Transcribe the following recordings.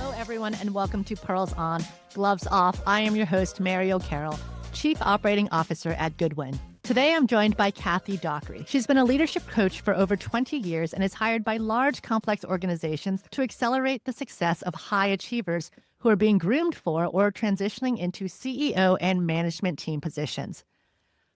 Hello, everyone, and welcome to Pearls On, Gloves Off. I am your host, Mary O'Carroll, Chief Operating Officer at Goodwin. Today, I'm joined by Kathy Dockery. She's been a leadership coach for over 20 years and is hired by large, complex organizations to accelerate the success of high achievers who are being groomed for or transitioning into CEO and management team positions.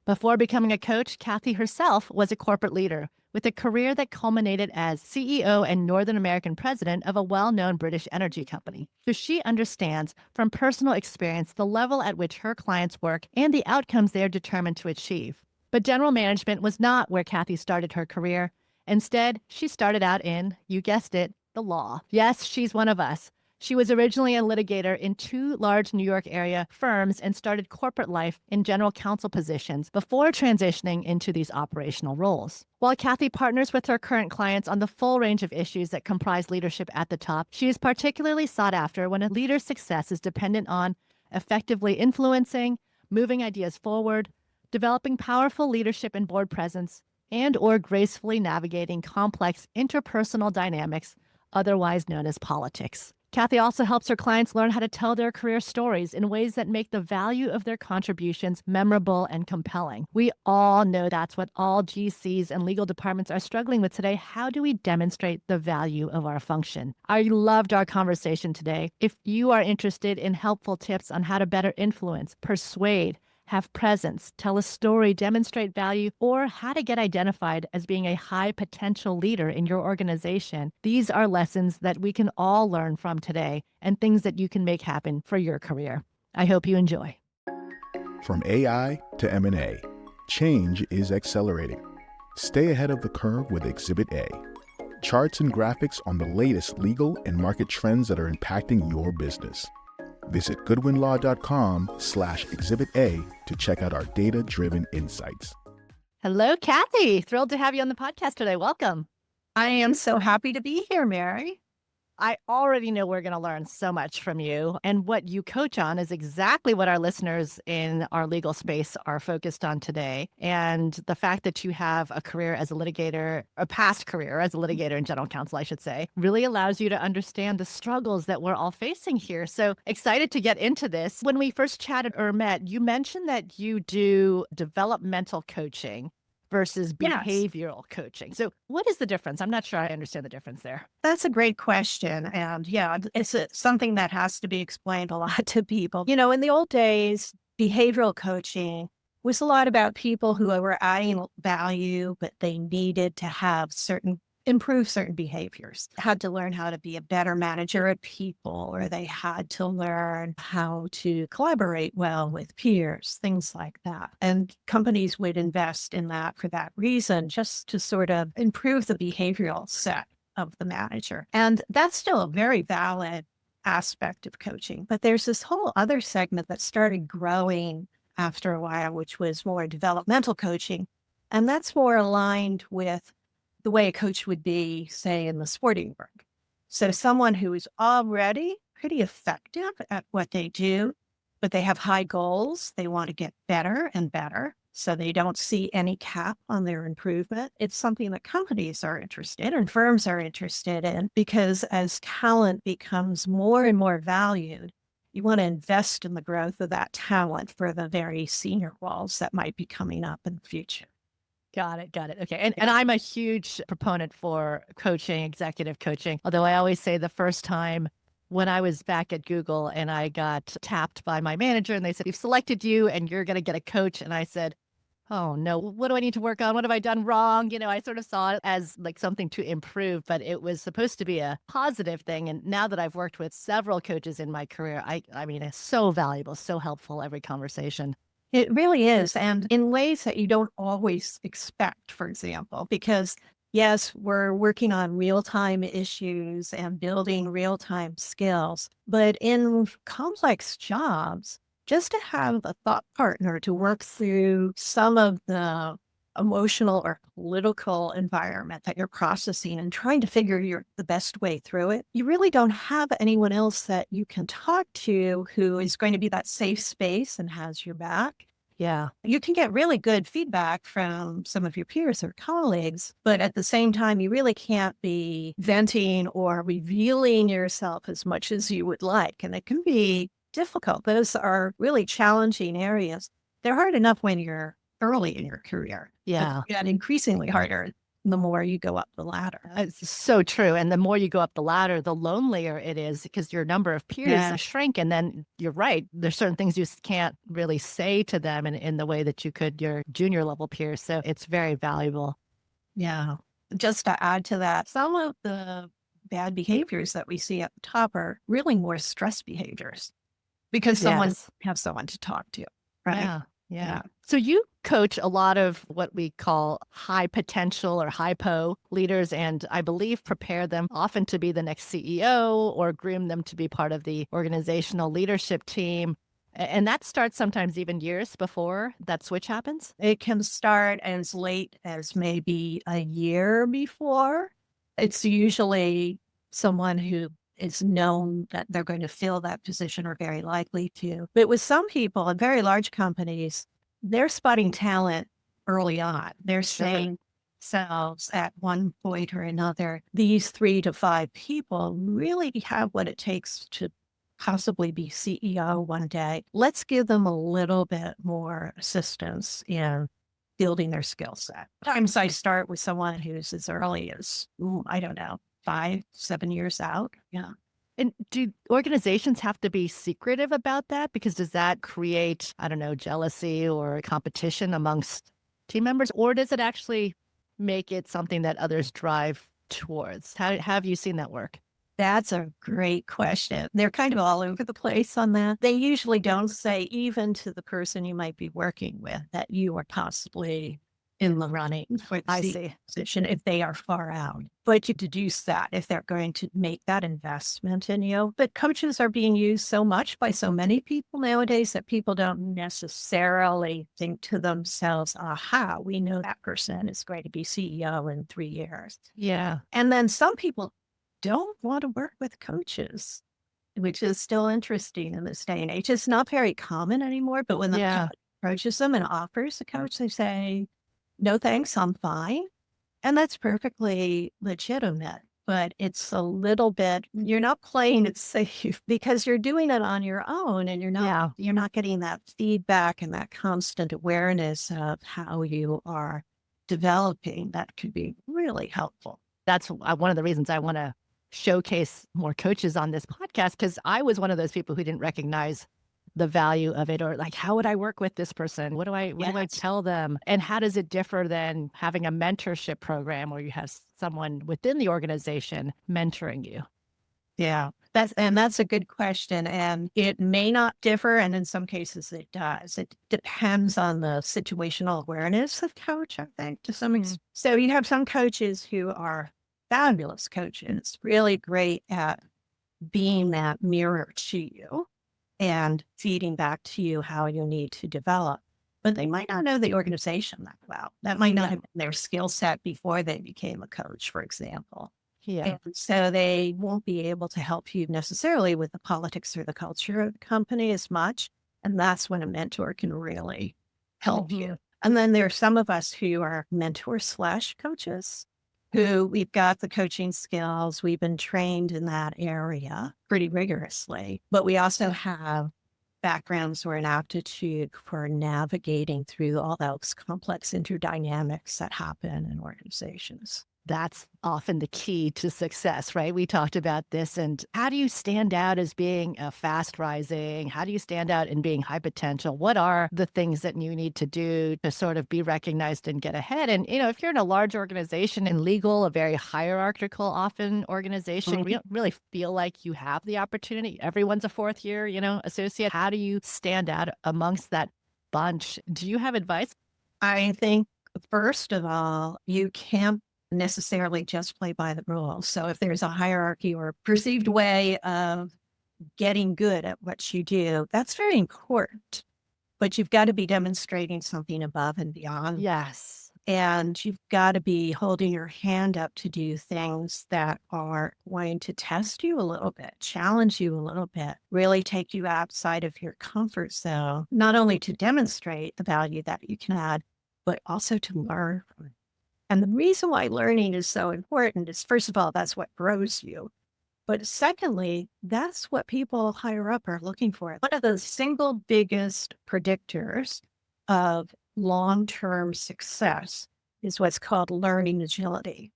Before becoming a coach, Kathy herself was a corporate leader with a career that culminated as CEO and Northern American president of a well-known British energy company. So she understands from personal experience the level at which her clients work and the outcomes they are determined to achieve. But general management was not where Kathy started her career. Instead, she started out in, you guessed it, the law. Yes, she's one of us. She was originally a litigator in two large New York area firms and started corporate life in general counsel positions before transitioning into these operational roles. While Kathy partners with her current clients on the full range of issues that comprise leadership at the top, she is particularly sought after when a leader's success is dependent on effectively influencing, moving ideas forward, developing powerful leadership and board presence, and or gracefully navigating complex interpersonal dynamics, otherwise known as politics. Kathy also helps her clients learn how to tell their career stories in ways that make the value of their contributions memorable and compelling. We all know that's what all GCs and legal departments are struggling with today. How do we demonstrate the value of our function? I loved our conversation today. If you are interested in helpful tips on how to better influence, persuade, have presence, tell a story, demonstrate value, or how to get identified as being a high potential leader in your organization, these are lessons that we can all learn from today and things that you can make happen for your career. I hope you enjoy. From AI to M&A, change is accelerating. Stay ahead of the curve with Exhibit A. Charts and graphics on the latest legal and market trends that are impacting your business. Visit goodwinlaw.com/Exhibit A to check out our data-driven insights. Hello, Kathy. Thrilled to have you on the podcast today. Welcome. I am so happy to be here, Mary. I already know we're going to learn so much from you. And what you coach on is exactly what our listeners in our legal space are focused on today. And the fact that you have a career as a litigator, a past career as a litigator in general counsel, I should say, really allows you to understand the struggles that we're all facing here. So excited to get into this. When we first chatted or met, you mentioned that you do developmental coaching versus behavioral coaching. So what is the difference? I'm not sure I understand the difference there. That's a great question. And yeah, it's something that has to be explained a lot to people. You know, in the old days, behavioral coaching was a lot about people who were adding value, but they needed to have improve certain behaviors, had to learn how to be a better manager of people, or they had to learn how to collaborate well with peers, things like that. And companies would invest in that for that reason, just to sort of improve the behavioral set of the manager. And that's still a very valid aspect of coaching. But there's this whole other segment that started growing after a while, which was more developmental coaching. And that's more aligned with the way a coach would be, say, in the sporting world. So someone who is already pretty effective at what they do, but they have high goals. They want to get better and better. So they don't see any cap on their improvement. It's something that companies are interested in and firms are interested in, because as talent becomes more and more valued, you want to invest in the growth of that talent for the very senior roles that might be coming up in the future. Got it. Okay. And I'm a huge proponent for coaching, executive coaching. Although I always say the first time when I was back at Google and I got tapped by my manager and they said, we've selected you and you're going to get a coach. And I said, oh no, what do I need to work on? What have I done wrong? You know, I sort of saw it as like something to improve, but it was supposed to be a positive thing. And now that I've worked with several coaches in my career, I mean, it's so valuable, so helpful, every conversation. It really is. And in ways that you don't always expect, for example, because yes, we're working on real-time issues and building real-time skills, but in complex jobs, just to have a thought partner to work through some of the emotional or political environment that you're processing and trying to figure the best way through it, you really don't have anyone else that you can talk to who is going to be that safe space and has your back. Yeah. You can get really good feedback from some of your peers or colleagues, but at the same time, you really can't be venting or revealing yourself as much as you would like. And it can be difficult. Those are really challenging areas. They're hard enough when you're early in your career, but Yeah. they get increasingly harder the more you go up the ladder. It's so true. And the more you go up the ladder, the lonelier it is because your number of peers Yeah. shrink. And then you're right. There's certain things you just can't really say to them in the way that you could your junior level peers. So it's very valuable. Yeah. Just to add to that, some of the bad behaviors that we see at the top are really more stress behaviors because someone Yes. have someone to talk to, right? Yeah. Yeah. Yeah. So you coach a lot of what we call high potential or high po leaders, and I believe prepare them often to be the next CEO or groom them to be part of the organizational leadership team. And that starts sometimes even years before that switch happens. It can start as late as maybe a year before. It's usually someone who is known that they're going to fill that position or very likely to. But with some people in very large companies, they're spotting talent early on. They're saying themselves at one point or another, these 3 to 5 people really have what it takes to possibly be CEO one day. Let's give them a little bit more assistance in building their skill set. Sometimes I start with someone who's as early as, I don't know, 5, 7 years out. Yeah. And do organizations have to be secretive about that? Because does that create, I don't know, jealousy or competition amongst team members? Or does it actually make it something that others drive towards? How have you seen that work? That's a great question. They're kind of all over the place on that. They usually don't say, even to the person you might be working with, that you are possibly in the running for I the see. position if they are far out. But you deduce that if they're going to make that investment in you. But coaches are being used so much by so many people nowadays that people don't necessarily think to themselves, aha, we know that person is going to be CEO in 3 years. Yeah. And then some people don't want to work with coaches, which is still interesting in this day and age. It's not very common anymore, but when the Yeah. coach approaches them and offers a coach, they say, no, thanks, I'm fine. And that's perfectly legitimate. But it's a little bit, you're not playing it safe because you're doing it on your own and Yeah. you're not getting that feedback and that constant awareness of how you are developing. That could be really helpful. That's one of the reasons I want to showcase more coaches on this podcast, because I was one of those people who didn't recognize the value of it, or like, how would I work with this person? What do I tell them? And how does it differ than having a mentorship program where you have someone within the organization mentoring you? Yeah, that's a good question. And it may not differ. And in some cases it does. It depends on the situational awareness of coach, I think, to some extent. So you have some coaches who are fabulous coaches, really great at being that mirror to you and feeding back to you how you need to develop. But they might not know the organization that well. That might not have been their skill set before they became a coach, for example. Yeah. And so they won't be able to help you necessarily with the politics or the culture of the company as much. And that's when a mentor can really help you. And then there are some of us who are mentor/coaches who we've got the coaching skills. We've been trained in that area pretty rigorously, but we also have backgrounds or an aptitude for navigating through all those complex interdynamics that happen in organizations. That's often the key to success, right? We talked about this. And how do you stand out as being a fast rising? How do you stand out in being high potential? What are the things that you need to do to sort of be recognized and get ahead? And, if you're in a large organization in legal, a very hierarchical, often organization, you don't really feel like you have the opportunity. Everyone's a fourth year, associate. How do you stand out amongst that bunch? Do you have advice? I think, first of all, you can't necessarily just play by the rules. So if there's a hierarchy or perceived way of getting good at what you do, that's very important. But you've got to be demonstrating something above and beyond. Yes. And you've got to be holding your hand up to do things that are going to test you a little bit, challenge you a little bit, really take you outside of your comfort zone, not only to demonstrate the value that you can add, but also to learn. And the reason why learning is so important is, first of all, that's what grows you. But secondly, that's what people higher up are looking for. One of the single biggest predictors of long-term success is what's called learning agility,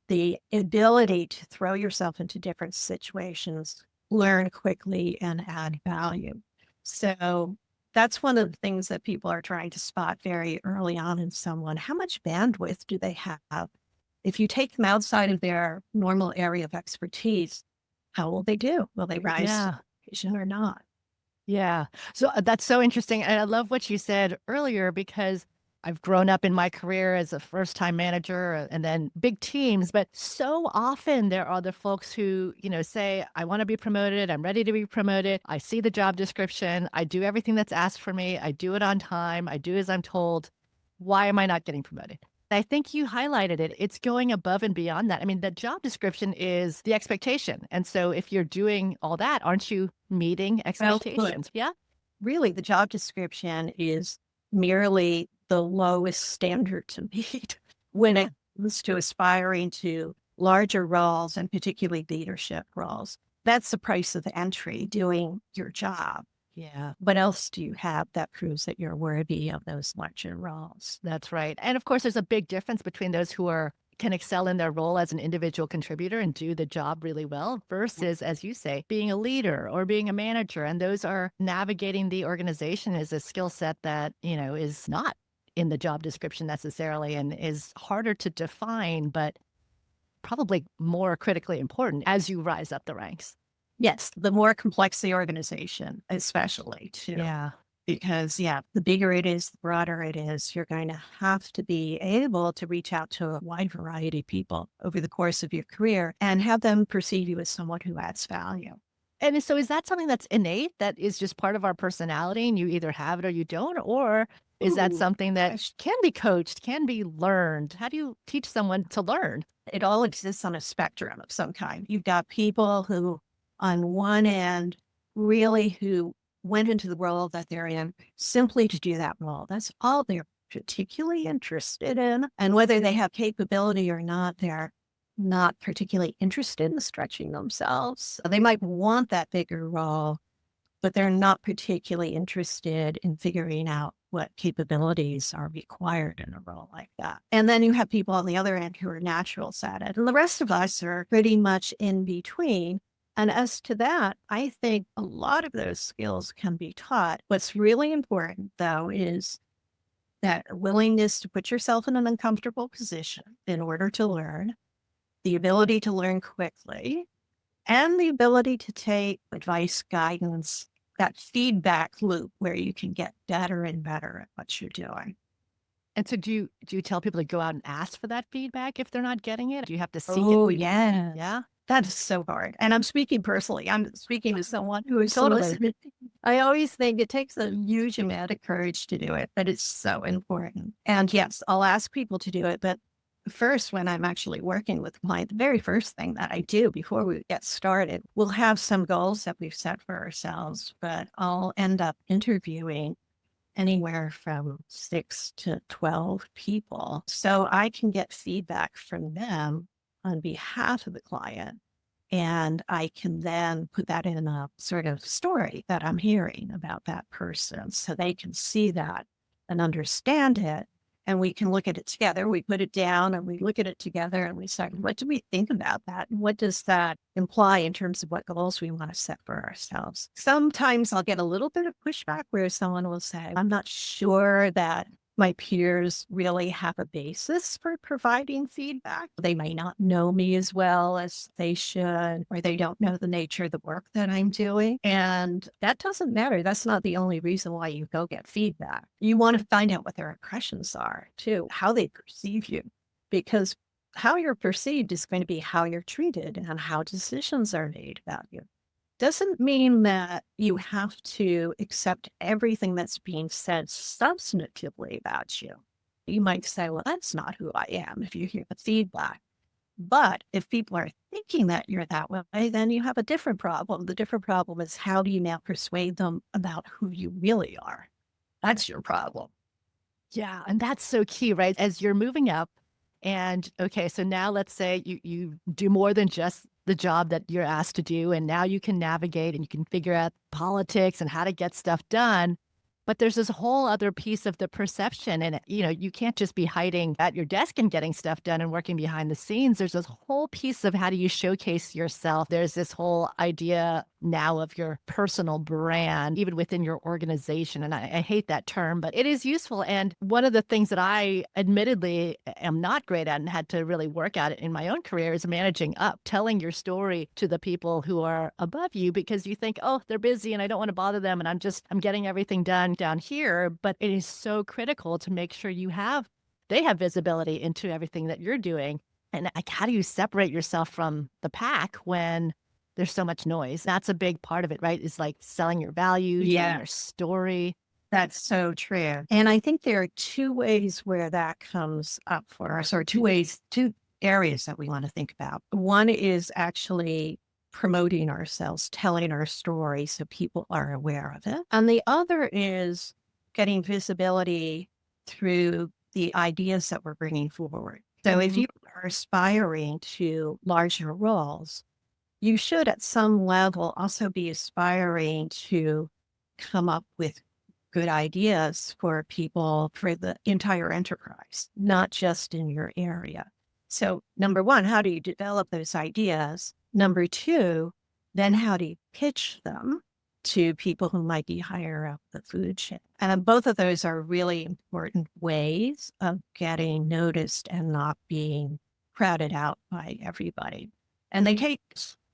the ability to throw yourself into different situations, learn quickly, and add value. So that's one of the things that people are trying to spot very early on in someone. How much bandwidth do they have? If you take them outside of their normal area of expertise, how will they do? Will they rise to Yeah. the occasion or not? Yeah. So that's so interesting. And I love what you said earlier because I've grown up in my career as a first-time manager and then big teams, but so often there are the folks who, say, I want to be promoted. I'm ready to be promoted. I see the job description. I do everything that's asked for me. I do it on time. I do as I'm told. Why am I not getting promoted? I think you highlighted it. It's going above and beyond that. I mean, the job description is the expectation. And so if you're doing all that, aren't you meeting Well put. expectations? Yeah. Really, the job description is merely the lowest standard to meet when it comes to aspiring to larger roles and particularly leadership roles. That's the price of entry, doing your job. Yeah, What else do you have that proves that you're worthy of those larger roles? that's right. And of course, there's a big difference between those who can excel in their role as an individual contributor and do the job really well versus, as you say, being a leader or being a manager. And those are navigating the organization is a skill set that, is not in the job description necessarily and is harder to define, but probably more critically important as you rise up the ranks. Yes, the more complex the organization, especially too. Yeah. Because, the bigger it is, the broader it is, you're going to have to be able to reach out to a wide variety of people over the course of your career and have them perceive you as someone who adds value. And so is that something that's innate, that is just part of our personality and you either have it or you don't? Or is that Ooh, something that gosh. can be coached, can be learned? How do you teach someone to learn? It all exists on a spectrum of some kind. You've got people who, on one end, really who went into the role that they're in simply to do that role. That's all they're particularly interested in. And whether they have capability or not, they're not particularly interested in stretching themselves. They might want that bigger role, but they're not particularly interested in figuring out what capabilities are required in a role like that. And then you have people on the other end who are naturals at it. And the rest of us are pretty much in between. And as to that, I think a lot of those skills can be taught. What's really important, though, is that willingness to put yourself in an uncomfortable position in order to learn, the ability to learn quickly, and the ability to take advice, guidance, that feedback loop where you can get better and better at what you're doing. And so do you tell people to go out and ask for that feedback if they're not getting it? Do you have to seek Oh, it? yeah. Yeah. That is so hard. And I'm speaking personally. I'm speaking as someone who is Totally. solicited. I always think it takes a huge amount of courage to do it, but it's so important. And yes, I'll ask people to do it. But first, when I'm actually working with a client, the very first thing that I do before we get started, we'll have some goals that we've set for ourselves, but I'll end up interviewing anywhere from 6 to 12 people. So I can get feedback from them on behalf of the client. And I can then put that in a sort of story that I'm hearing about that person so they can see that and understand it. And we can look at it together. We put it down and we look at it together and we say, what do we think about that? And what does that imply in terms of what goals we want to set for ourselves? Sometimes I'll get a little bit of pushback where someone will say, I'm not sure that my peers really have a basis for providing feedback. They may not know me as well as they should, or they don't know the nature of the work that I'm doing. And that doesn't matter. That's not the only reason why you go get feedback. You want to find out what their impressions are too, how they perceive you, because how you're perceived is going to be how you're treated and how decisions are made about you. Doesn't mean that you have to accept everything that's being said substantively about you. You might say, well, that's not who I am if you hear the feedback. But if people are thinking that you're that way, then you have a different problem. The different problem is, how do you now persuade them about who you really are? That's your problem. Yeah. And that's so key, right? As you're moving up and okay, so now let's say you do more than just the job that you're asked to do. And now you can navigate and you can figure out politics and how to get stuff done. But there's this whole other piece of the perception. And, you can't just be hiding at your desk and getting stuff done and working behind the scenes. There's this whole piece of how do you showcase yourself? There's this whole idea now of your personal brand, even within your organization. And I hate that term, but it is useful. And one of the things that I admittedly am not great at and had to really work at it in my own career is managing up, telling your story to the people who are above you, because you think, oh, they're busy and I don't want to bother them. And I'm getting everything done down here. But it is so critical to make sure they have visibility into everything that you're doing. And like, how do you separate yourself from the pack when there's so much noise? That's a big part of it, right? Is like selling your value, telling your story. That's so true. And I think there are two ways where that comes up for us, or two areas that we want to think about. One is actually promoting ourselves, telling our story so people are aware of it. And the other is getting visibility through the ideas that we're bringing forward. So if you are aspiring to larger roles, you should at some level also be aspiring to come up with good ideas for people for the entire enterprise, not just in your area. So number one, how do you develop those ideas? Number two, then how do you pitch them to people who might be higher up the food chain? And both of those are really important ways of getting noticed and not being crowded out by everybody. And they take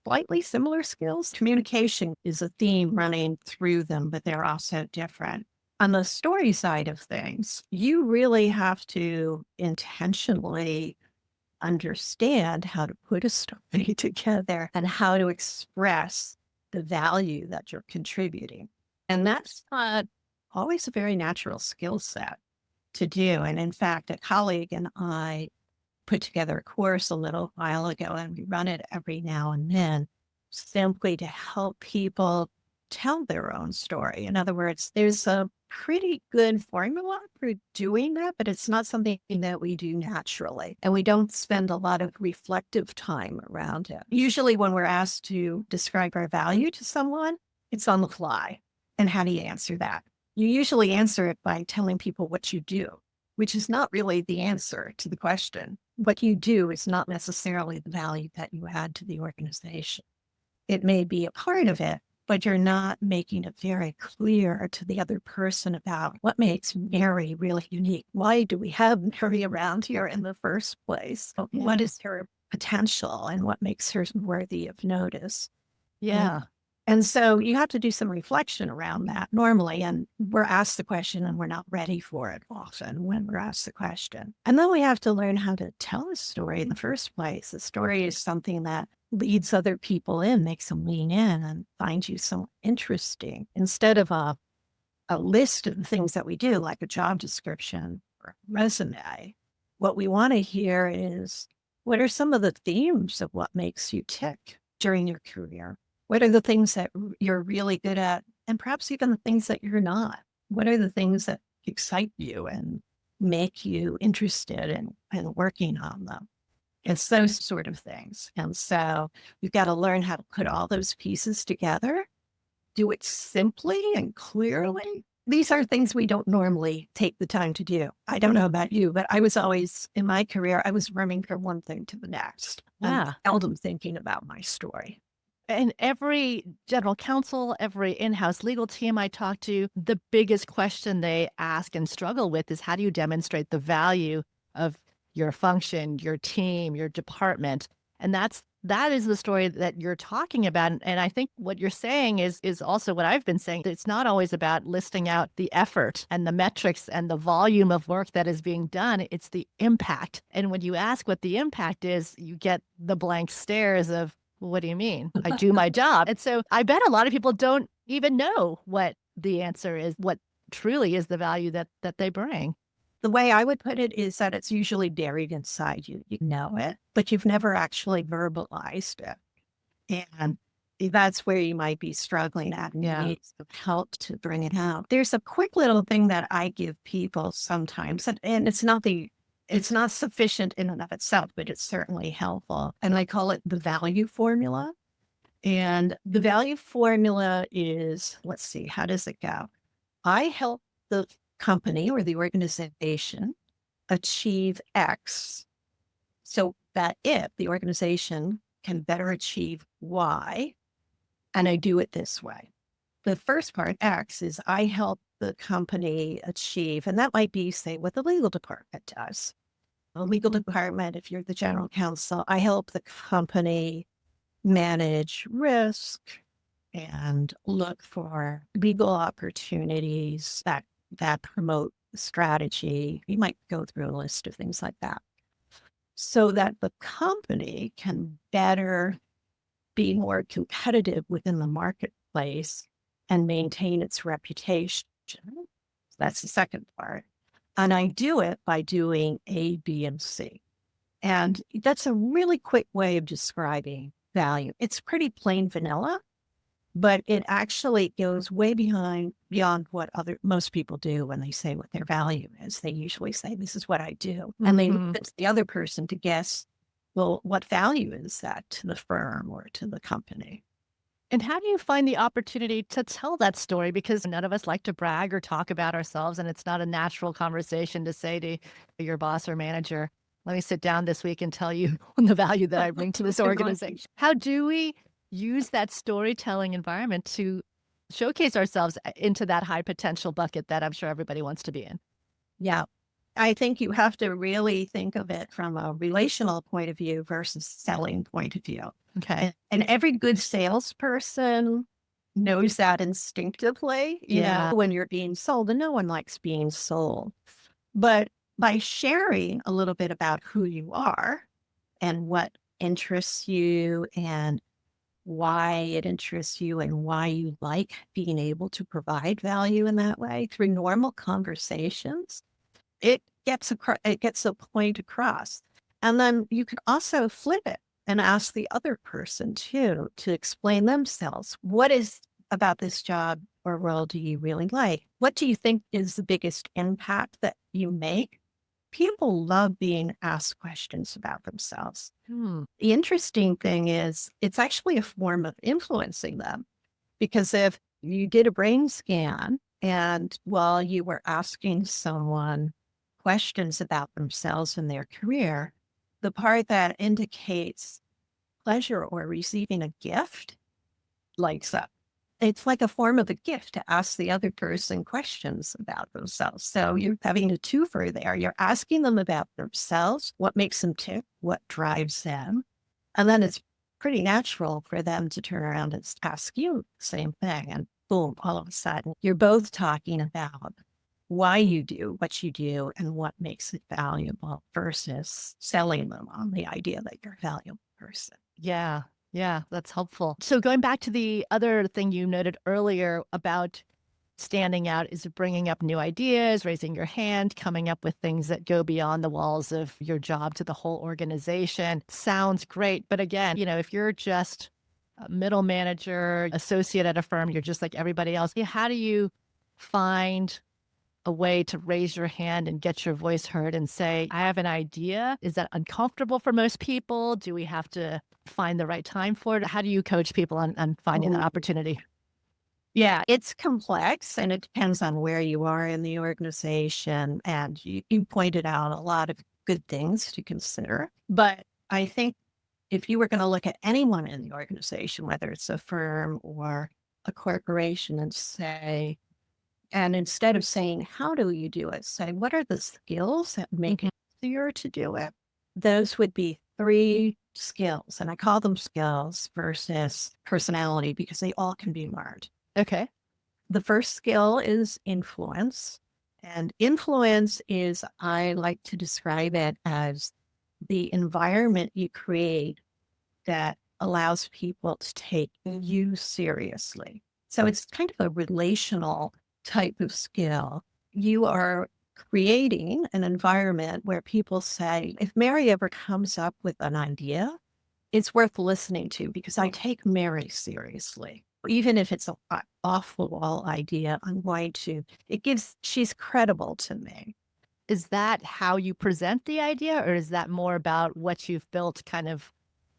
slightly similar skills. Communication is a theme running through them, but they're also different. On the story side of things, you really have to intentionally understand how to put a story together and how to express the value that you're contributing. And that's not always a very natural skill set to do. And in fact, a colleague and I put together a course a little while ago, and we run it every now and then simply to help people tell their own story. In other words, there's a pretty good formula for doing that, but it's not something that we do naturally. And we don't spend a lot of reflective time around it. Usually when we're asked to describe our value to someone, it's on the fly. And how do you answer that? You usually answer it by telling people what you do, which is not really the answer to the question. What you do is not necessarily the value that you add to the organization. It may be a part of it, but you're not making it very clear to the other person about what makes Mary really unique. Why do we have Mary around here in the first place? What is her potential and what makes her worthy of notice? Yeah. And so you have to do some reflection around that normally. And we're asked the question and we're not ready for it often when we're asked the question. And then we have to learn how to tell a story in the first place. The story is something that leads other people in, makes them lean in and find you so interesting. Instead of a list of the things that we do, like a job description or a resume, what we want to hear is, what are some of the themes of what makes you tick during your career? What are the things that you're really good at? And perhaps even the things that you're not. What are the things that excite you and make you interested in working on them? It's those sort of things. And so you've got to learn how to put all those pieces together, do it simply and clearly. These are things we don't normally take the time to do. I don't know about you, but I was always, in my career, I was running from one thing to the next. Yeah. Seldom thinking about my story. And every general counsel, every in-house legal team I talk to, the biggest question they ask and struggle with is, how do you demonstrate the value of your function, your team, your department? And that is the story that you're talking about. And I think what you're saying is also what I've been saying. It's not always about listing out the effort and the metrics and the volume of work that is being done. It's the impact. And when you ask what the impact is, you get the blank stares of, what do you mean? I do my job. And so I bet a lot of people don't even know what the answer is, what truly is the value that they bring. The way I would put it is that it's usually buried inside you. You know it, but you've never actually verbalized it. And that's where you might be struggling at and you need some help to bring it out. There's a quick little thing that I give people sometimes, and it's not sufficient in and of itself, but it's certainly helpful. And I call it the value formula. And the value formula is, let's see, how does it go? I help the company or the organization achieve X so that the organization can better achieve Y, and I do it this way. The first part, X, is I help the company achieve, and that might be, say, what the legal department does. The legal department, if you're the general counsel, I help the company manage risk and look for legal opportunities that promote strategy. You might go through a list of things like that so that the company can better be more competitive within the marketplace and maintain its reputation. That's the second part. And I do it by doing A, B, and C. And that's a really quick way of describing value. It's pretty plain vanilla, but it actually goes way beyond what most people do when they say what their value is. They usually say, this is what I do. And they leave it to the other person to guess, well, what value is that to the firm or to the company? And how do you find the opportunity to tell that story? Because none of us like to brag or talk about ourselves, and it's not a natural conversation to say to your boss or manager, let me sit down this week and tell you the value that I bring to this organization. How do we use that storytelling environment to showcase ourselves into that high potential bucket that I'm sure everybody wants to be in? Yeah. I think you have to really think of it from a relational point of view versus selling point of view. Okay. And every good salesperson knows that instinctively, you know, when you're being sold, and no one likes being sold. But by sharing a little bit about who you are and what interests you and why it interests you and why you like being able to provide value in that way through normal conversations, it gets a point across. And then you can also flip it and ask the other person too to explain themselves. What is about this job or role do you really like? What do you think is the biggest impact that you make? People love being asked questions about themselves. The interesting thing is it's actually a form of influencing them, because if you did a brain scan and while you were asking someone questions about themselves and their career, the part that indicates pleasure or receiving a gift lights up. It's like a form of a gift to ask the other person questions about themselves. So you're having a twofer there. You're asking them about themselves, what makes them tick, what drives them. And then it's pretty natural for them to turn around and ask you the same thing. And boom, all of a sudden, you're both talking about why you do what you do and what makes it valuable versus selling them on the idea that you're a valuable person. Yeah. Yeah, that's helpful. So going back to the other thing you noted earlier about standing out is bringing up new ideas, raising your hand, coming up with things that go beyond the walls of your job to the whole organization. Sounds great. But again, if you're just a middle manager, associate at a firm, you're just like everybody else. How do you find a way to raise your hand and get your voice heard and say, I have an idea? Is that uncomfortable for most people? Do we have to find the right time for it? How do you coach people on finding that opportunity? Yeah, it's complex and it depends on where you are in the organization. And you pointed out a lot of good things to consider. But I think if you were going to look at anyone in the organization, whether it's a firm or a corporation, and instead of saying, how do you do it? Say, what are the skills that make it easier to do it? Those would be 3 skills. And I call them skills versus personality because they all can be learned. Okay. The first skill is influence. And influence is, I like to describe it as the environment you create that allows people to take you seriously. So it's kind of a relational type of skill. You are creating an environment where people say, if Mary ever comes up with an idea, it's worth listening to because I take Mary seriously. Even if it's an off the wall idea, she's credible to me. Is that how you present the idea, or is that more about what you've built kind of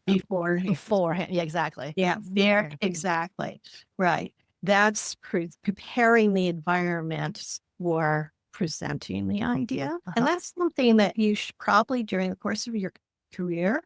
beforehand? Yeah, exactly. Yeah, there, exactly. Right. That's preparing the environment for presenting the idea. And that's something that you should probably, during the course of your career,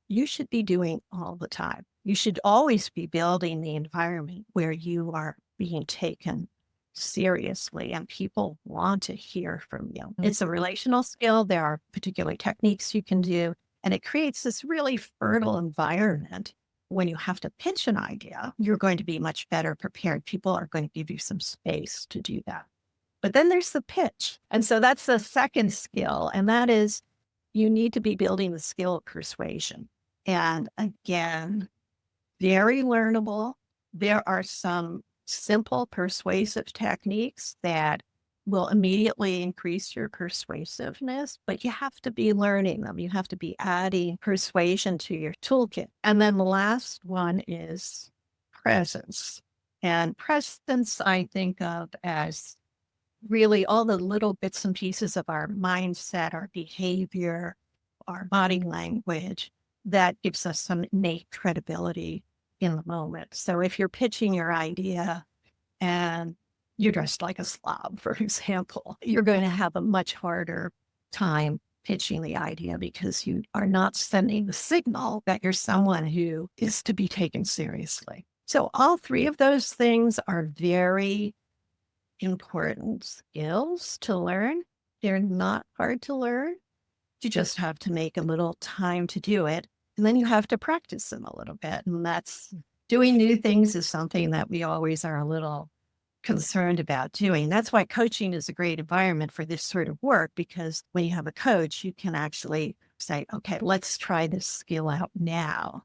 you should be doing all the time. You should always be building the environment where you are being taken seriously and people want to hear from you. Mm-hmm. It's a relational skill. There are particular techniques you can do, and it creates this really fertile environment. When you have to pitch an idea, you're going to be much better prepared. People are going to give you some space to do that. But then there's the pitch. And so that's the second skill. And that is you need to be building the skill of persuasion. And again, very learnable. There are some simple persuasive techniques that will immediately increase your persuasiveness, but you have to be learning them. You have to be adding persuasion to your toolkit. And then the last one is presence. And presence, I think of as really all the little bits and pieces of our mindset, our behavior, our body language that gives us some innate credibility in the moment. So if you're pitching your idea and you're dressed like a slob, for example, you're going to have a much harder time pitching the idea because you are not sending the signal that you're someone who is to be taken seriously. So all three of those things are very important skills to learn. They're not hard to learn. You just have to make a little time to do it. And then you have to practice them a little bit. And that's doing new things is something that we always are a little concerned about doing. That's why coaching is a great environment for this sort of work, because when you have a coach, you can actually say, okay, let's try this skill out now.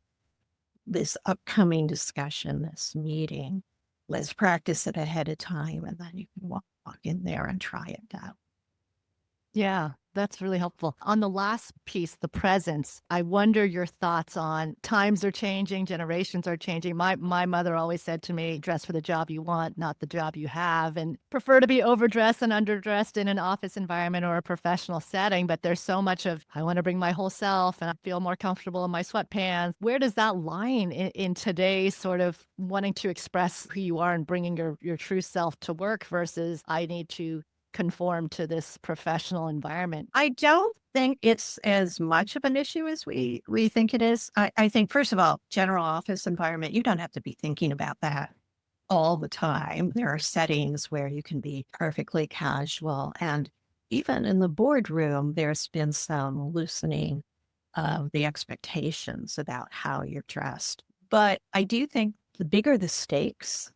This upcoming discussion, this meeting, let's practice it ahead of time. And then you can walk in there and try it out. Yeah, that's really helpful. On the last piece, the presence, I wonder your thoughts on times are changing, generations are changing. My mother always said to me, dress for the job you want, not the job you have, and prefer to be overdressed and underdressed in an office environment or a professional setting. But there's so much of, I want to bring my whole self and I feel more comfortable in my sweatpants. Where does that line in today's sort of wanting to express who you are and bringing your true self to work versus I need to conform to this professional environment? I don't think it's as much of an issue as we think it is. I think, first of all, general office environment, you don't have to be thinking about that all the time. There are settings where you can be perfectly casual. And even in the boardroom, there's been some loosening of the expectations about how you're dressed. But I do think the bigger the stakes,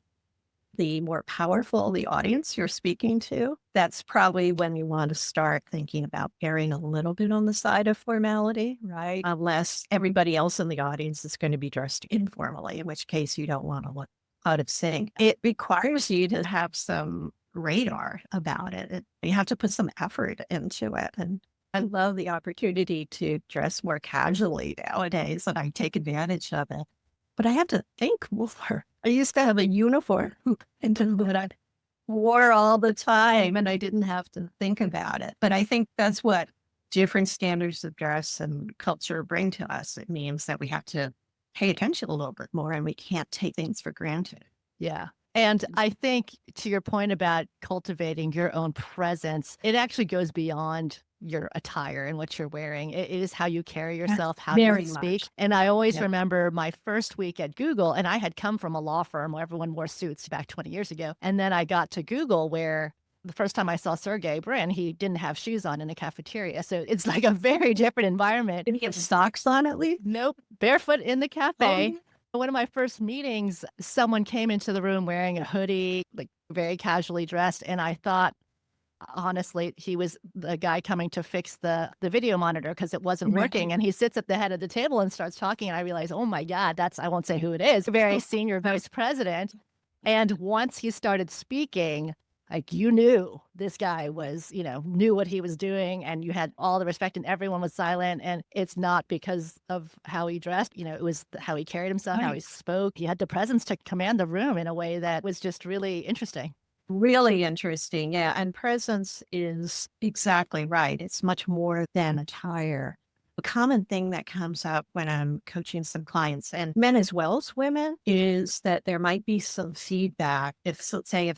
the more powerful the audience you're speaking to, that's probably when you want to start thinking about erring a little bit on the side of formality, right? Unless everybody else in the audience is going to be dressed informally, in which case you don't want to look out of sync. It requires you to have some radar about it. You have to put some effort into it. And I love the opportunity to dress more casually nowadays, and I take advantage of it. But I have to think more. I used to have a uniform that I wore all the time and I didn't have to think about it. But I think that's what different standards of dress and culture bring to us. It means that we have to pay attention a little bit more and we can't take things for granted. Yeah. And I think to your point about cultivating your own presence, it actually goes beyond your attire and what you're wearing. It is how you carry yourself, how you speak. And I always remember my first week at Google, and I had come from a law firm where everyone wore suits back 20 years ago. And then I got to Google where the first time I saw Sergey Brin, he didn't have shoes on in the cafeteria. So it's like a very different environment. Did he have socks on at least? Nope. Barefoot in the cafe. One of my first meetings, someone came into the room wearing a hoodie, like very casually dressed. And I thought, honestly, he was the guy coming to fix the video monitor because it wasn't working. And he sits at the head of the table and starts talking. And I realized, oh my God, I won't say who it is, a very senior vice president. And once he started speaking, Like you knew this guy was, knew what he was doing and you had all the respect and everyone was silent. And it's not because of how he dressed, it was how he carried himself, how he spoke. He had the presence to command the room in a way that was just really interesting. Really interesting. Yeah. And presence is exactly right. It's much more than attire. A common thing that comes up when I'm coaching some clients, and men as well as women, is that there might be some feedback. If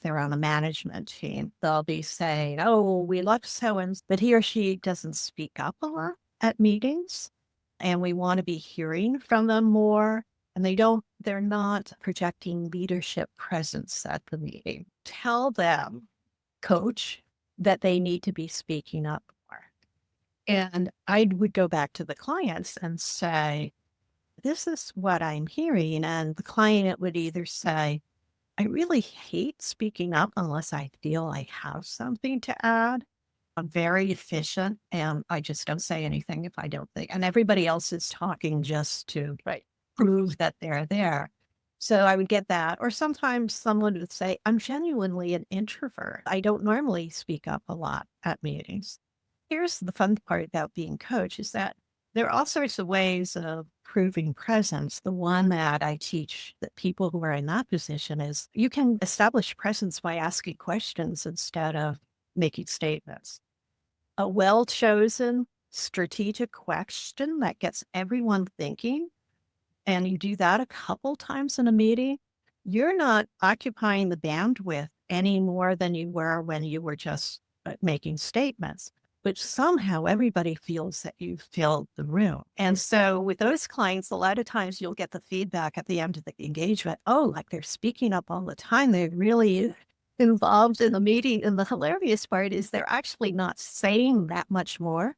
they're on a management team, they'll be saying, oh, we love so-and-so, but he or she doesn't speak up a lot at meetings. And we want to be hearing from them more. And they're not projecting leadership presence at the meeting. Tell them, coach, that they need to be speaking up more. And I would go back to the clients and say, this is what I'm hearing. And the client would either say, I really hate speaking up unless I feel I have something to add. I'm very efficient and I just don't say anything if I don't think. And everybody else is talking just to prove that they're there. So I would get that. Or sometimes someone would say, I'm genuinely an introvert. I don't normally speak up a lot at meetings. Here's the fun part about being coach is that there are all sorts of ways of proving presence. The one that I teach that people who are in that position is you can establish presence by asking questions instead of making statements. A well-chosen strategic question that gets everyone thinking, and you do that a couple times in a meeting, you're not occupying the bandwidth any more than you were when you were just making statements. But somehow everybody feels that you've filled the room. And so with those clients, a lot of times you'll get the feedback at the end of the engagement, oh, like they're speaking up all the time. They're really involved in the meeting. And the hilarious part is they're actually not saying that much more,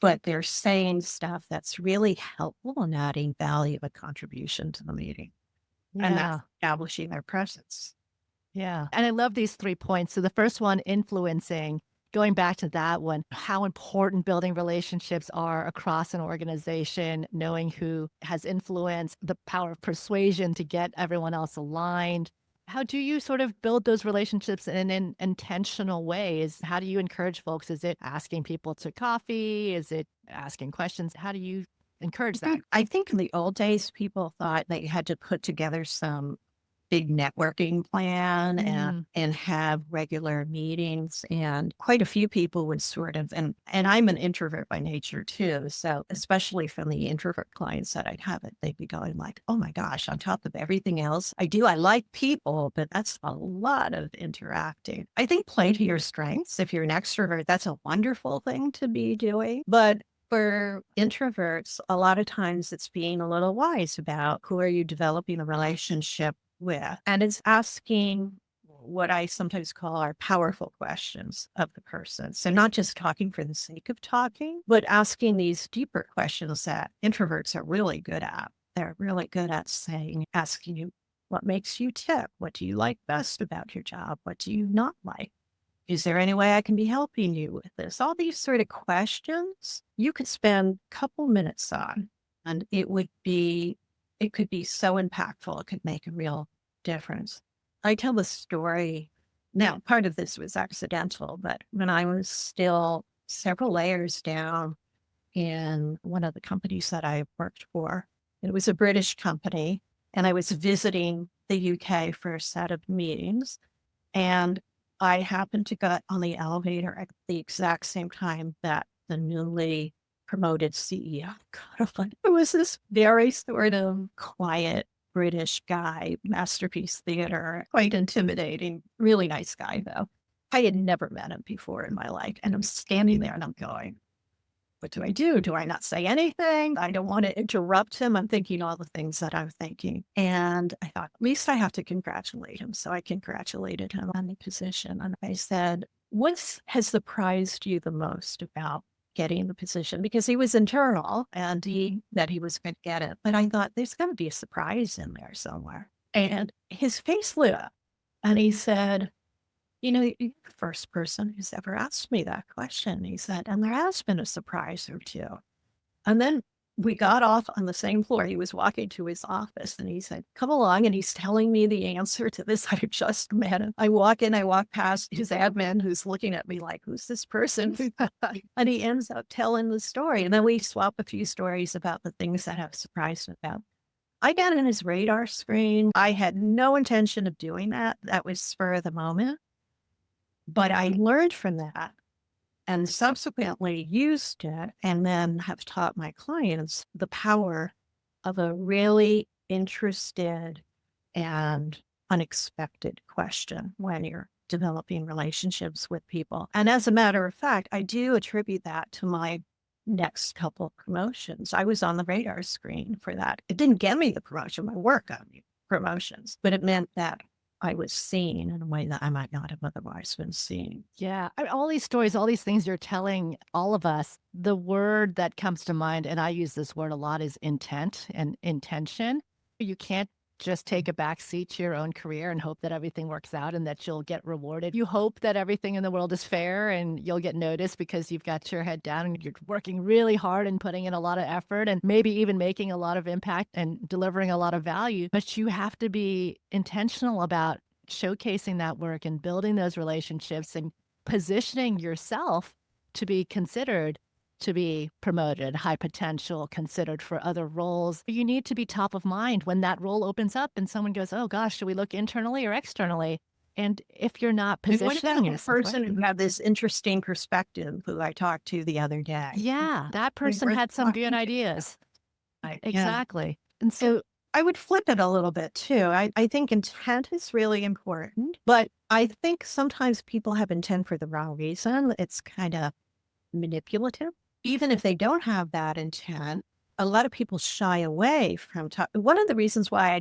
but they're saying stuff that's really helpful and adding value and contribution to the meeting. Yeah. And that's establishing their presence. Yeah. And I love these 3 points. So the first one, influencing. Going back to that one, how important building relationships are across an organization, knowing who has influence, the power of persuasion to get everyone else aligned. How do you sort of build those relationships in an intentional ways? How do you encourage folks? Is it asking people to coffee? Is it asking questions? How do you encourage that? I think in the old days, people thought that you had to put together some big networking plan and have regular meetings. And quite a few people would sort of, and I'm an introvert by nature too. So especially from the introvert clients that I'd have it, they'd be going like, oh my gosh, on top of everything else I do, I like people, but that's a lot of interacting. I think play to your strengths. If you're an extrovert, that's a wonderful thing to be doing. But for introverts, a lot of times it's being a little wise about who are you developing a relationship with. And it's asking what I sometimes call our powerful questions of the person. So not just talking for the sake of talking, but asking these deeper questions that introverts are really good at. They're really good at asking you, what makes you tick? What do you like best about your job? What do you not like? Is there any way I can be helping you with this? All these sort of questions you could spend a couple minutes on, and it could be so impactful. It could make a real difference. I tell the story. Now, part of this was accidental, but when I was still several layers down in one of the companies that I worked for, it was a British company, and I was visiting the UK for a set of meetings, and I happened to get on the elevator at the exact same time that the newly promoted CEO got on. It was this very sort of quiet British guy, Masterpiece Theater, quite intimidating, really nice guy though. I had never met him before in my life. And I'm standing there and I'm going, what do I do? Do I not say anything? I don't want to interrupt him. I'm thinking all the things that I'm thinking. And I thought, at least I have to congratulate him. So I congratulated him on the position. And I said, what has surprised you the most about getting the position? Because he was internal and that he was going to get it. But I thought there's going to be a surprise in there somewhere. And his face lit up and he said, you're the first person who's ever asked me that question. He said, and there has been a surprise or two. And then we got off on the same floor. He was walking to his office and he said, come along. And he's telling me the answer to this I just met him. I walk in, I walk past his admin who's looking at me like, who's this person? And he ends up telling the story. And then we swap a few stories about the things that have surprised him about. I got in his radar screen. I had no intention of doing that. That was spur of the moment. But I learned from that and subsequently used it, and then have taught my clients the power of a really interested and unexpected question when you're developing relationships with people. And as a matter of fact, I do attribute that to my next couple of promotions. I was on the radar screen for that. It didn't get me the promotion, my work got me promotions, but it meant that I was seen in a way that I might not have otherwise been seen. Yeah. All these stories, all these things you're telling all of us, the word that comes to mind, and I use this word a lot, is intent and intention. You can't just take a back seat to your own career and hope that everything works out and that you'll get rewarded. You hope that everything in the world is fair and you'll get noticed because you've got your head down and you're working really hard and putting in a lot of effort and maybe even making a lot of impact and delivering a lot of value. But you have to be intentional about showcasing that work and building those relationships and positioning yourself to be considered, to be promoted, high potential, considered for other roles. You need to be top of mind when that role opens up and someone goes, oh gosh, should we look internally or externally? And if you're not positioning yourself, person who had this interesting perspective who I talked to the other day. Yeah, that person had some good ideas. Exactly. And so I would flip it a little bit too. I think intent is really important, but I think sometimes people have intent for the wrong reason. It's kind of manipulative. Even if they don't have that intent, a lot of people shy away from talking. One of the reasons why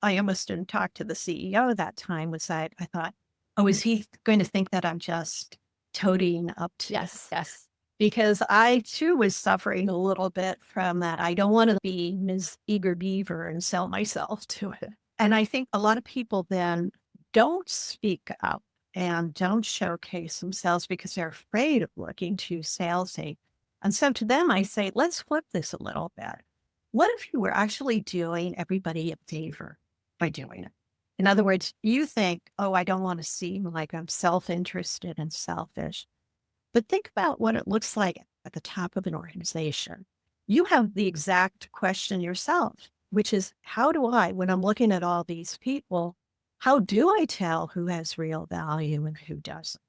I almost didn't talk to the CEO that time was that I thought, oh, is he going to think that I'm just toadying up to yes. Because I too was suffering a little bit from that. I don't want to be Ms. Eager Beaver and sell myself to it. And I think a lot of people then don't speak up and don't showcase themselves because they're afraid of looking too salesy. And so to them, I say, let's flip this a little bit. What if you were actually doing everybody a favor by doing it? In other words, you think, oh, I don't want to seem like I'm self-interested and selfish. But think about what it looks like at the top of an organization. You have the exact question yourself, which is, how do I, when I'm looking at all these people, how do I tell who has real value and who doesn't?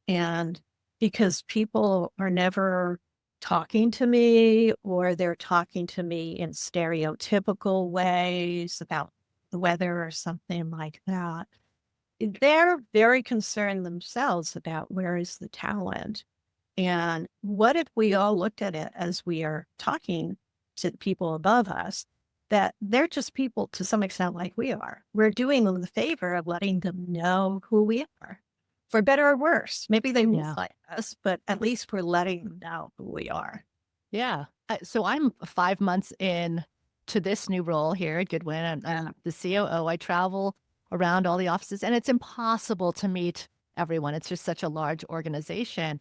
And because people are never talking to me, or they're talking to me in stereotypical ways about the weather or something like that, they're very concerned themselves about where is the talent. And what if we all looked at it as we are talking to the people above us, that they're just people to some extent like we are. We're doing them the favor of letting them know who we are, for better or worse. Maybe they won't like us, but at least we're letting them know who we are. Yeah. So I'm 5 months in to this new role here at Goodwin. I'm the COO. I travel around all the offices, and it's impossible to meet everyone. It's just such a large organization.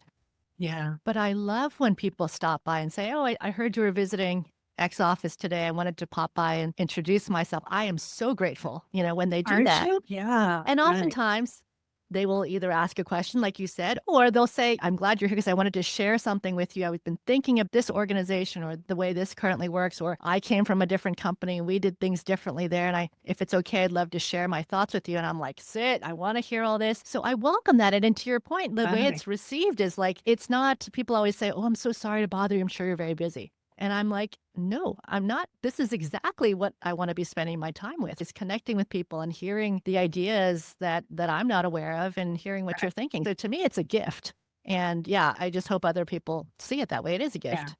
Yeah. But I love when people stop by and say, oh, I heard you were visiting X office today. I wanted to pop by and introduce myself. I am so grateful, when they do Aren't that. you? Yeah. And oftentimes they will either ask a question, like you said, or they'll say, I'm glad you're here because I wanted to share something with you. I've been thinking of this organization or the way this currently works, or I came from a different company and we did things differently there. And if it's okay, I'd love to share my thoughts with you. And I'm like, sit, I want to hear all this. So I welcome that. And to your point, the way it's received is like, it's not, people always say, oh, I'm so sorry to bother you. I'm sure you're very busy. And I'm like, no, I'm not. This is exactly what I want to be spending my time with, is connecting with people and hearing the ideas that I'm not aware of and hearing what you're thinking. So to me, it's a gift. And yeah, I just hope other people see it that way. It is a gift.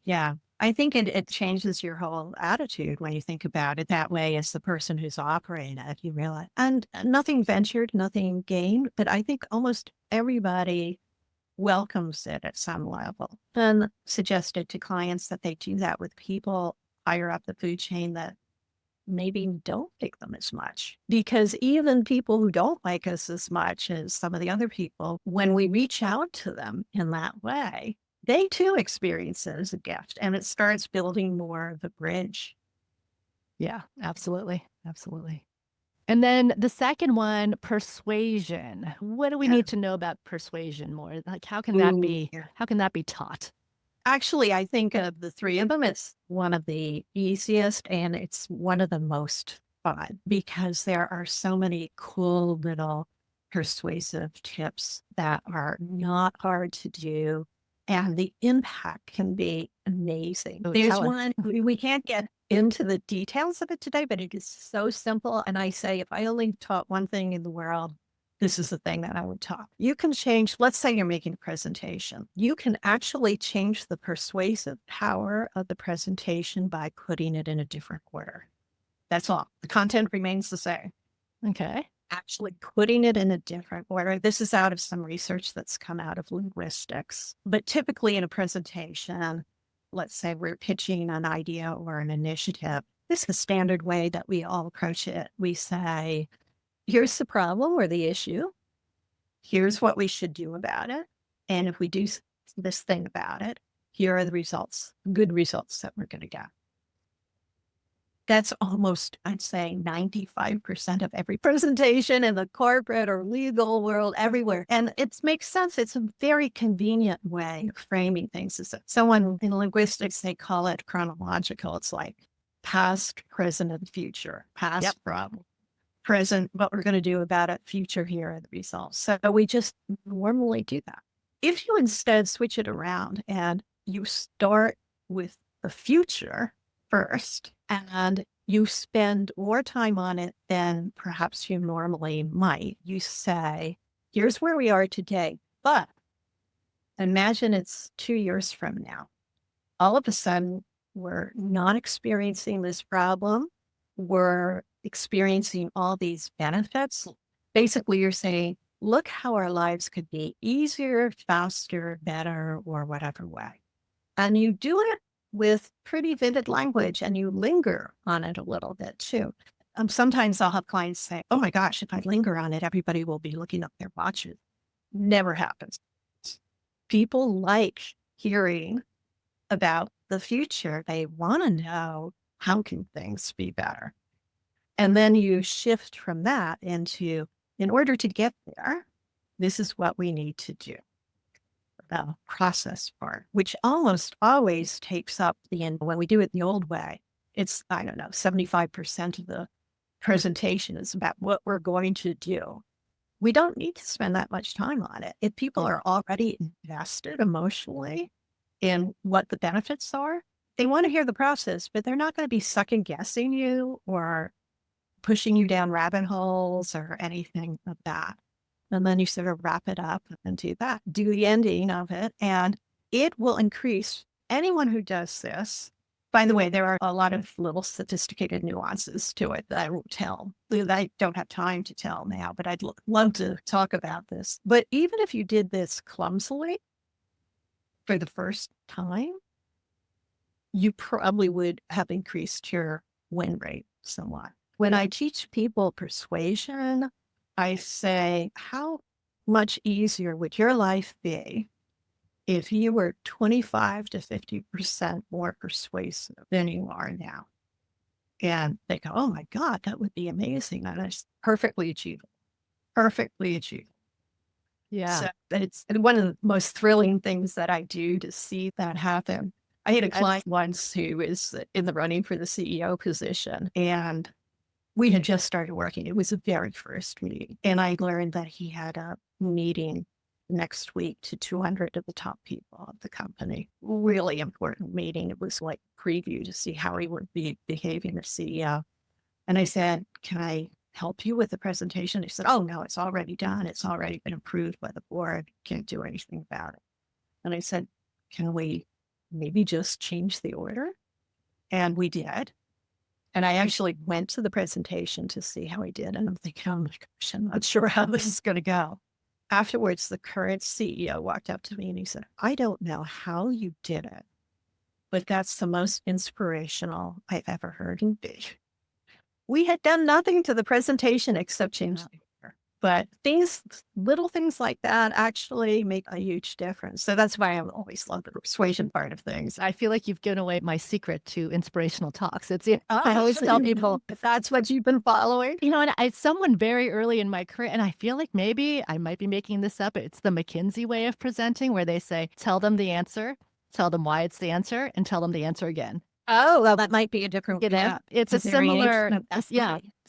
Yeah. I think it changes your whole attitude when you think about it that way as the person who's operating it, you realize. And nothing ventured, nothing gained, but I think almost everybody welcomes it at some level, and suggested to clients that they do that with people higher up the food chain that maybe don't like them as much. Because even people who don't like us as much as some of the other people, when we reach out to them in that way, they too experience it as a gift, and it starts building more of a bridge. Yeah, absolutely. Absolutely. And then the second one, persuasion. What do we Yeah. need to know about persuasion more? Like, Ooh, yeah. how can that be taught? Actually, I think of the three of them, it's one of the easiest and it's one of the most fun because there are so many cool little persuasive tips that are not hard to do. And the impact can be amazing. Oh, There's tell us. one, we can't get into the details of it today, but it is so simple. And I say, if I only taught one thing in the world, this is the thing that I would talk. You can change, let's say you're making a presentation. You can actually change the persuasive power of the presentation by putting it in a different order. That's all. The content remains the same. Okay. Actually putting it in a different order. This is out of some research that's come out of linguistics. But typically in a presentation, let's say we're pitching an idea or an initiative. This is the standard way that we all approach it. We say, here's the problem or the issue. Here's what we should do about it. And if we do this thing about it, here are the results, good results that we're going to get. That's almost, I'd say, 95% of every presentation in the corporate or legal world, everywhere. And it makes sense. It's a very convenient way of framing things. Someone in linguistics, they call it chronological. It's like past, present, and future. Past problem, present, what we're going to do about it, future, here are the results. So we just normally do that. If you instead switch it around and you start with the future first and you spend more time on it than perhaps you normally might, you say, here's where we are today, but imagine it's 2 years from now. All of a sudden, we're not experiencing this problem. We're experiencing all these benefits. Basically, you're saying, look how our lives could be easier, faster, better, or whatever way. And you do it with pretty vivid language and you linger on it a little bit too. Sometimes I'll have clients say, oh my gosh, if I linger on it, everybody will be looking up their watches. Never happens. People like hearing about the future. They want to know, how can things be better? And then you shift from that into, in order to get there, this is what we need to do. The process part, which almost always takes up the end. When we do it the old way, it's, 75% of the presentation is about what we're going to do. We don't need to spend that much time on it. If people are already invested emotionally in what the benefits are, they want to hear the process, but they're not going to be second guessing you or pushing you down rabbit holes or anything like that. And then you sort of wrap it up and do that, do the ending of it, and it will increase. Anyone who does this, by the way, there are a lot of little sophisticated nuances to it that I won't tell, that I don't have time to tell now, but I'd love to talk about this. But even if you did this clumsily for the first time, you probably would have increased your win rate somewhat. When I teach people persuasion, I say, how much easier would your life be if you were 25 to 50% more persuasive than you are now? And they go, oh my God, that would be amazing. And it's perfectly achievable. Perfectly achievable. Yeah. So it's one of the most thrilling things that I do to see that happen. I had a client once who was in the running for the CEO position, and we had just started working. It was the very first meeting. And I learned that he had a meeting next week to 200 of the top people of the company. Really important meeting. It was like preview to see how he would be behaving as CEO. And I said, can I help you with the presentation? He said, oh no, it's already done. It's already been approved by the board. Can't do anything about it. And I said, can we maybe just change the order? And we did. And I actually went to the presentation to see how he did. And I'm thinking, oh my gosh, I'm not sure how this is going to go. Afterwards, the current CEO walked up to me and he said, I don't know how you did it, but that's the most inspirational I've ever heard you be. We had done nothing to the presentation except change the order. But little things like that actually make a huge difference. So that's why I always love the persuasion part of things. I feel like you've given away my secret to inspirational talks. I always tell people, if that's what you've been following. and it's someone very early in my career, and I feel like maybe I might be making this up. It's the McKinsey way of presenting, where they say, tell them the answer, tell them why it's the answer, and tell them the answer again. Oh, well, that might be a different It's a similar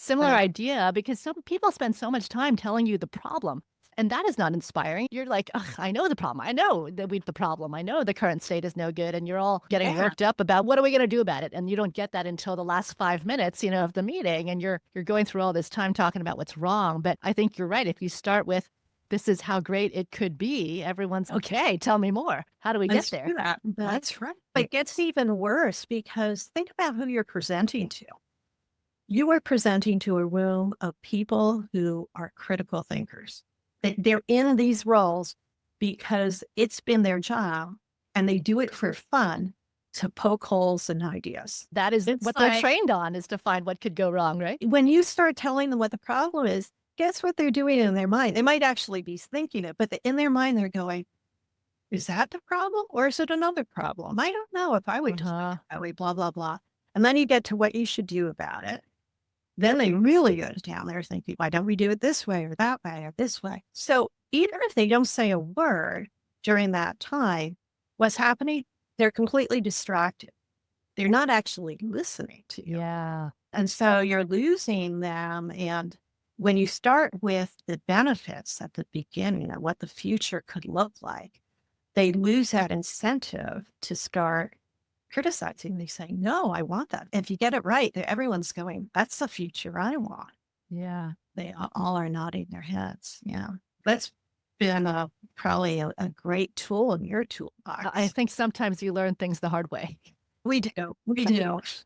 Right. idea, because some people spend so much time telling you the problem, and that is not inspiring. You're like, ugh, I know the problem. I know the problem. I know the current state is no good, and you're all getting worked up about what are we going to do about it, and you don't get that until the last 5 minutes, of the meeting, and you're going through all this time talking about what's wrong. But I think you're right. If you start with, this is how great it could be, everyone's okay. Tell me more. How do we get there? That's right. But it gets even worse, because think about who you're presenting to. You are presenting to a room of people who are critical thinkers. They're in these roles because it's been their job, and they do it for fun to poke holes in ideas. That is what they're trained on, is to find what could go wrong, right? When you start telling them what the problem is, guess what they're doing in their mind? They might actually be thinking it, but in their mind, they're going, is that the problem, or is it another problem? I don't know. If I would just make it that way, blah, blah, blah. And then you get to what you should do about it. Then they really go down there thinking, why don't we do it this way or that way or this way? So even if they don't say a word during that time, what's happening? They're completely distracted. They're not actually listening to you. Yeah. And so you're losing them. And when you start with the benefits at the beginning of what the future could look like, they lose that incentive to start criticizing. They say, no, I want that. If you get it right, everyone's going, that's the future I want. Yeah. They all are nodding their heads. Yeah. That's been probably a great tool in your toolbox. I think sometimes you learn things the hard way. We do.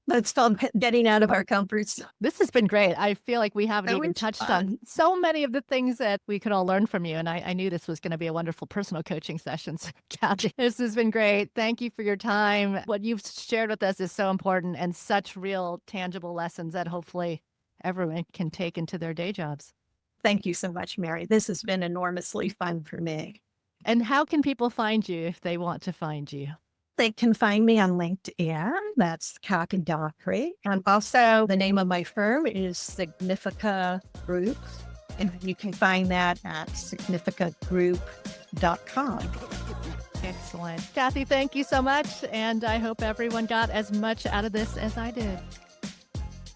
That's called getting out of our comfort zone. This has been great. I feel like we haven't even touched on so many of the things that we could all learn from you. And I knew this was going to be a wonderful personal coaching session. So, Kathy, this has been great. Thank you for your time. What you've shared with us is so important, and such real, tangible lessons that hopefully everyone can take into their day jobs. Thank you so much, Mary. This has been enormously fun for me. And how can people find you if they want to find you? They can find me on LinkedIn. That's Kathy Dockery. And also the name of my firm is Significa Group. And you can find that at significagroup.com. Excellent. Kathy, thank you so much. And I hope everyone got as much out of this as I did.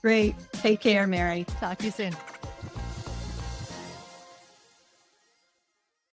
Great. Take care, Mary. Talk to you soon.